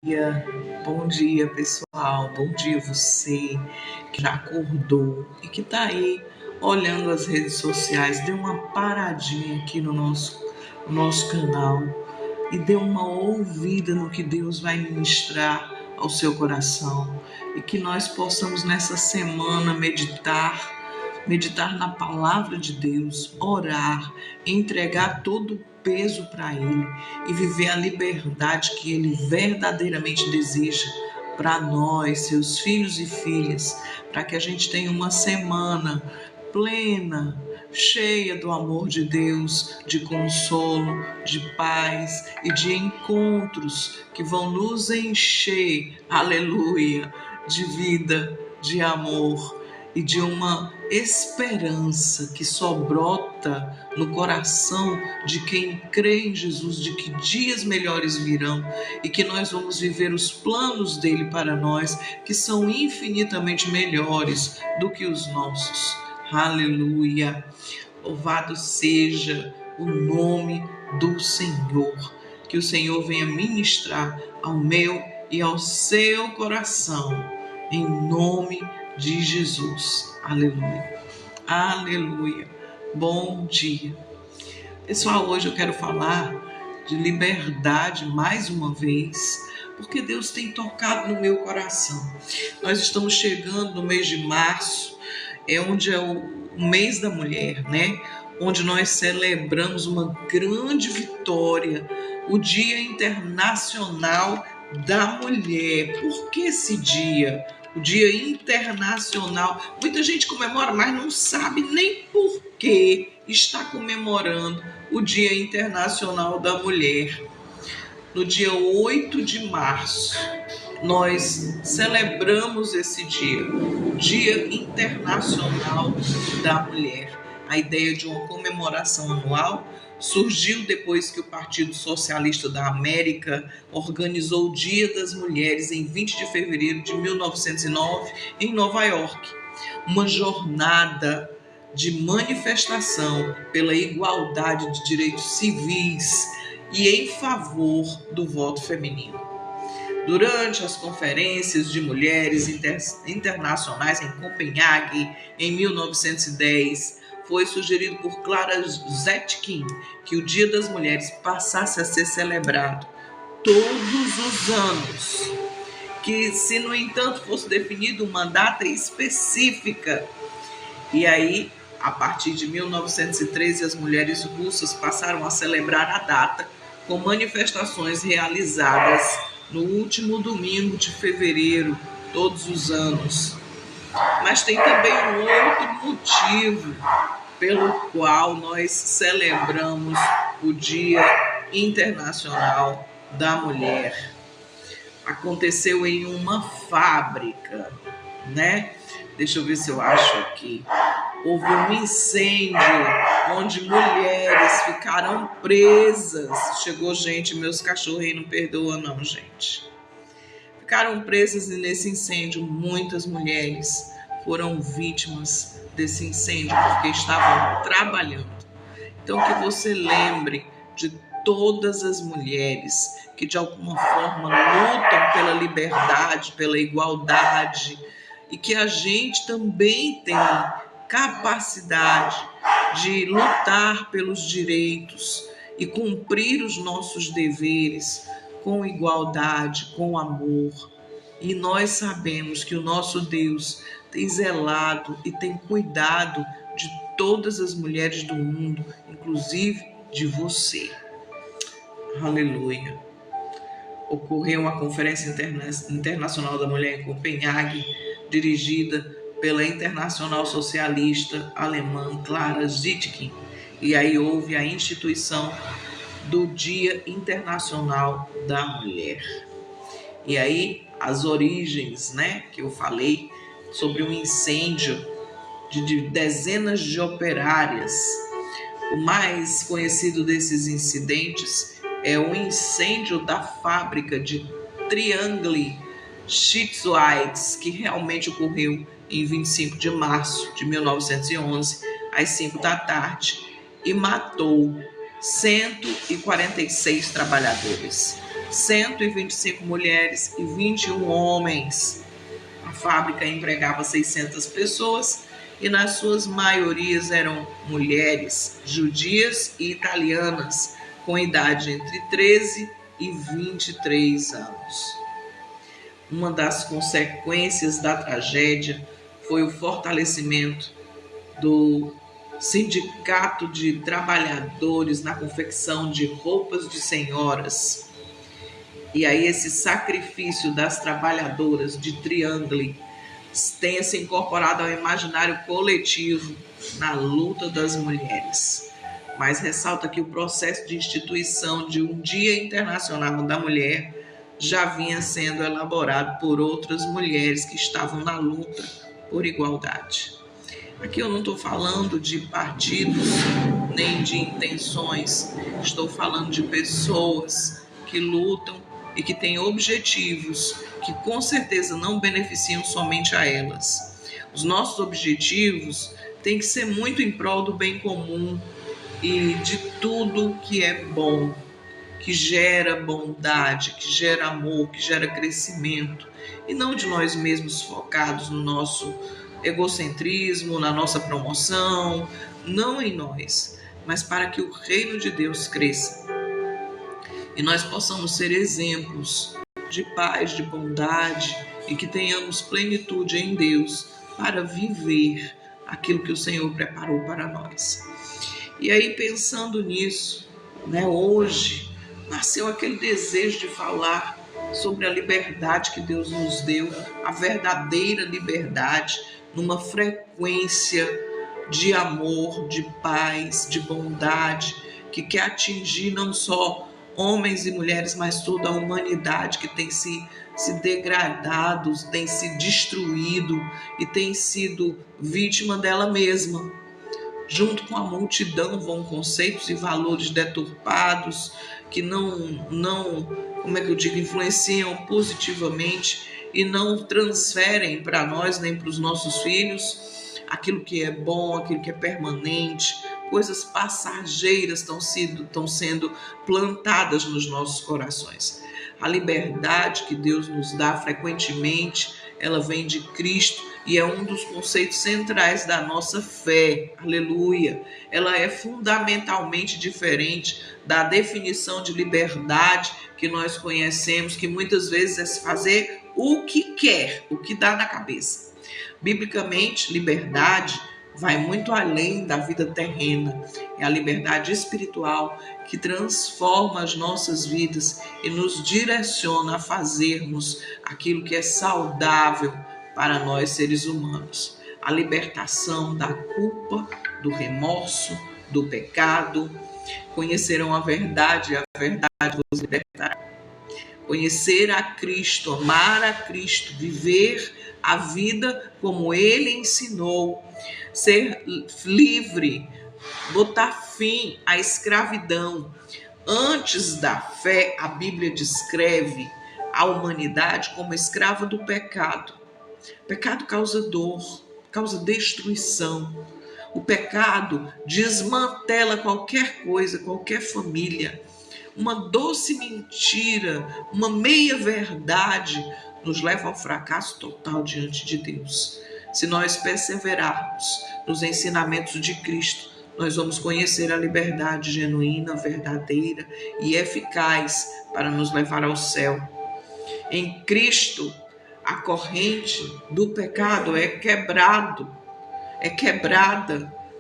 dia, bom dia pessoal, bom dia você que já acordou e que está aí olhando as redes sociais. Dê uma paradinha aqui no nosso canal e dê uma ouvida no que Deus vai ministrar ao seu coração e que nós possamos nessa semana meditar na palavra de Deus, orar, entregar todo o peso para Ele e viver a liberdade que Ele verdadeiramente deseja para nós, seus filhos e filhas, para que a gente tenha uma semana plena, cheia do amor de Deus, de consolo, de paz e de encontros que vão nos encher, aleluia, de vida, de amor e de uma esperança que só brota no coração de quem crê em Jesus, de que dias melhores virão e que nós vamos viver os planos dele para nós, que são infinitamente melhores do que os nossos. Aleluia! Louvado seja o nome do Senhor. Que o Senhor venha ministrar ao meu e ao seu coração, em nome de Jesus. Aleluia. Aleluia. Bom dia. Pessoal, hoje eu quero falar de liberdade mais uma vez, porque Deus tem tocado no meu coração. Nós estamos chegando no mês de março, onde é o mês da mulher, né? Onde nós celebramos uma grande vitória, o Dia Internacional da Mulher. Por que esse dia? O Dia Internacional. Muita gente comemora, mas não sabe nem por que está comemorando o Dia Internacional da Mulher. No dia 8 de março, nós celebramos esse dia, o Dia Internacional da Mulher. A ideia de uma comemoração anual surgiu depois que o Partido Socialista da América organizou o Dia das Mulheres em 20 de fevereiro de 1909 em Nova York. Uma jornada de manifestação pela igualdade de direitos civis e em favor do voto feminino. Durante as conferências de mulheres internacionais em Copenhague, em 1910, foi sugerido por Clara Zetkin que o Dia das Mulheres passasse a ser celebrado todos os anos, que se, no entanto, fosse definida uma data específica. E aí, a partir de 1913, as mulheres russas passaram a celebrar a data com manifestações realizadas no último domingo de fevereiro, todos os anos. Mas tem também um outro motivo pelo qual nós celebramos o Dia Internacional da Mulher. Aconteceu em uma fábrica, né? Deixa eu ver se eu acho aqui. Houve um incêndio onde mulheres ficaram presas. Chegou gente, meus cachorros aí não perdoam não, gente. Ficaram presas e nesse incêndio muitas mulheres foram vítimas desse incêndio porque estavam trabalhando. Então que você lembre de todas as mulheres que de alguma forma lutam pela liberdade, pela igualdade e que a gente também tem capacidade de lutar pelos direitos e cumprir os nossos deveres com igualdade, com amor. E nós sabemos que o nosso Deus tem zelado e tem cuidado de todas as mulheres do mundo, inclusive de você. Aleluia. Ocorreu uma conferência internacional da mulher em Copenhague, dirigida pela internacional socialista alemã Clara Zetkin. E aí houve a instituição do Dia Internacional da Mulher. E aí as origens, né, que eu falei sobre um incêndio de dezenas de operárias. O mais conhecido desses incidentes é o incêndio da fábrica de Triangle Schizweiz, que realmente ocorreu em 25 de março de 1911, às 5 da tarde, e matou 146 trabalhadores. 125 mulheres e 21 homens. A fábrica empregava 600 pessoas e nas suas maiorias eram mulheres judias e italianas com idade entre 13 e 23 anos. Uma das consequências da tragédia foi o fortalecimento do Sindicato de Trabalhadores na confecção de roupas de senhoras. E aí esse sacrifício das trabalhadoras de Triangle tenha se incorporado ao imaginário coletivo na luta das mulheres. Mas ressalta que o processo de instituição de um Dia Internacional da Mulher já vinha sendo elaborado por outras mulheres que estavam na luta por igualdade. Aqui eu não estou falando de partidos nem de intenções, estou falando de pessoas que lutam e que têm objetivos que com certeza não beneficiam somente a elas. Os nossos objetivos têm que ser muito em prol do bem comum e de tudo que é bom, que gera bondade, que gera amor, que gera crescimento, e não de nós mesmos focados no nosso egocentrismo, na nossa promoção, não em nós, mas para que o reino de Deus cresça e nós possamos ser exemplos de paz, de bondade e que tenhamos plenitude em Deus para viver aquilo que o Senhor preparou para nós. E aí, pensando nisso, hoje nasceu aquele desejo de falar sobre a liberdade que Deus nos deu, a verdadeira liberdade, numa frequência de amor, de paz, de bondade, que quer atingir não só homens e mulheres, mas toda a humanidade que tem se degradado, tem se destruído e tem sido vítima dela mesma. Junto com a multidão vão conceitos e valores deturpados que influenciam positivamente e não transferem para nós nem para os nossos filhos aquilo que é bom, aquilo que é permanente. Coisas passageiras estão sendo plantadas nos nossos corações. A liberdade que Deus nos dá frequentemente, ela vem de Cristo e é um dos conceitos centrais da nossa fé. Aleluia! Ela é fundamentalmente diferente da definição de liberdade que nós conhecemos, que muitas vezes é fazer o que quer, o que dá na cabeça. Biblicamente, liberdade vai muito além da vida terrena. É a liberdade espiritual que transforma as nossas vidas e nos direciona a fazermos aquilo que é saudável para nós seres humanos. A libertação da culpa, do remorso, do pecado. Conhecerão a verdade e a verdade vos libertará. Conhecer a Cristo, amar a Cristo, viver a vida como Ele ensinou, ser livre, botar fim à escravidão. Antes da fé, a Bíblia descreve a humanidade como escrava do pecado. O pecado causa dor, causa destruição. O pecado desmantela qualquer coisa, qualquer família. Uma doce mentira, uma meia-verdade nos leva ao fracasso total diante de Deus. Se nós perseverarmos nos ensinamentos de Cristo, nós vamos conhecer a liberdade genuína, verdadeira e eficaz para nos levar ao céu. Em Cristo, a corrente do pecado é quebrada,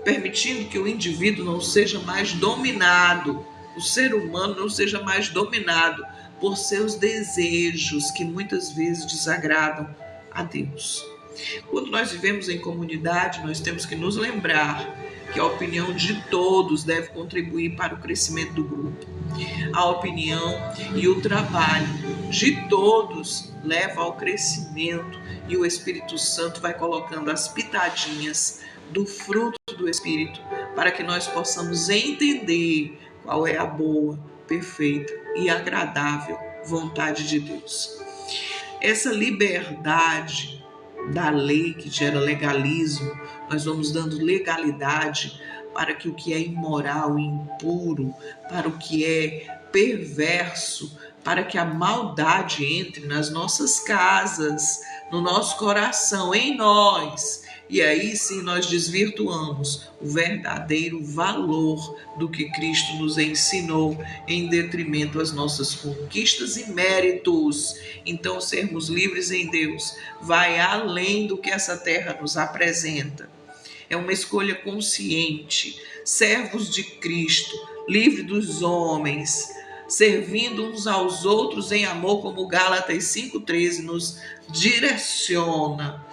permitindo que o indivíduo não seja mais dominado, o ser humano não seja mais dominado por seus desejos que muitas vezes desagradam a Deus. Quando nós vivemos em comunidade, nós temos que nos lembrar que a opinião de todos deve contribuir para o crescimento do grupo. A opinião e o trabalho de todos leva ao crescimento e o Espírito Santo vai colocando as pitadinhas do fruto do Espírito para que nós possamos entender qual é a boa, perfeita e agradável vontade de Deus. Essa liberdade da lei que gera legalismo, nós vamos dando legalidade para que o que é imoral e impuro, para o que é perverso, para que a maldade entre nas nossas casas, no nosso coração, em nós. E aí sim nós desvirtuamos o verdadeiro valor do que Cristo nos ensinou, em detrimento às nossas conquistas e méritos. Então, sermos livres em Deus vai além do que essa terra nos apresenta. É uma escolha consciente, servos de Cristo, livre dos homens, servindo uns aos outros em amor, como Gálatas 5,13 nos direciona.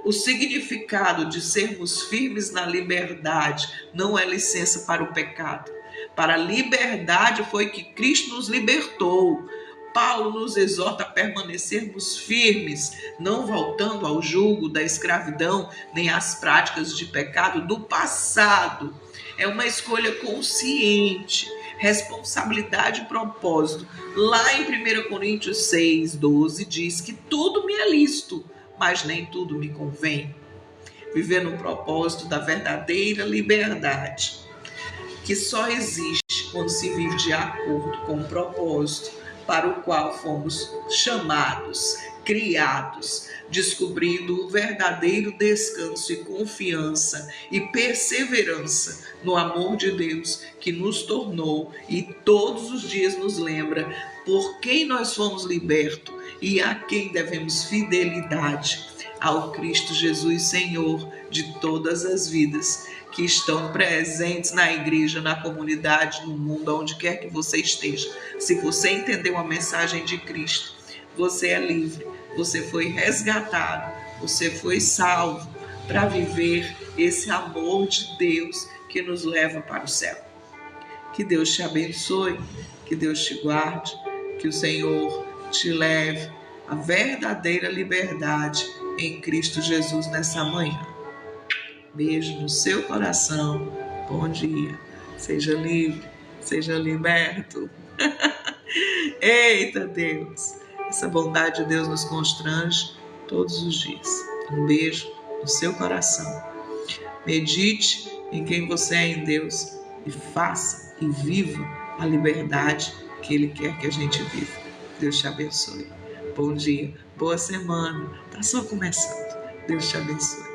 O significado de sermos firmes na liberdade não é licença para o pecado. Para a liberdade foi que Cristo nos libertou. Paulo nos exorta a permanecermos firmes, não voltando ao jugo da escravidão, nem às práticas de pecado do passado. É uma escolha consciente, responsabilidade e propósito. Lá em 1 Coríntios 6,12 diz que tudo me é lícito, mas nem tudo me convém. Viver no propósito da verdadeira liberdade, que só existe quando se vive de acordo com o propósito para o qual fomos chamados, criados, descobrindo o verdadeiro descanso e confiança e perseverança no amor de Deus que nos tornou e todos os dias nos lembra por quem nós fomos libertos e a quem devemos fidelidade, ao Cristo Jesus, Senhor de todas as vidas, que estão presentes na igreja, na comunidade, no mundo, onde quer que você esteja. Se você entendeu a mensagem de Cristo, você é livre, você foi resgatado, você foi salvo para viver esse amor de Deus que nos leva para o céu. Que Deus te abençoe, que Deus te guarde, que o Senhor te leve à verdadeira liberdade em Cristo Jesus nessa manhã. Beijo no seu coração. Bom dia. Seja livre, seja liberto. Eita Deus! Essa bondade de Deus nos constrange todos os dias. Um beijo no seu coração. Medite em quem você é em Deus e faça e viva a liberdade que Ele quer que a gente viva. Deus te abençoe. Bom dia, boa semana. Está só começando. Deus te abençoe.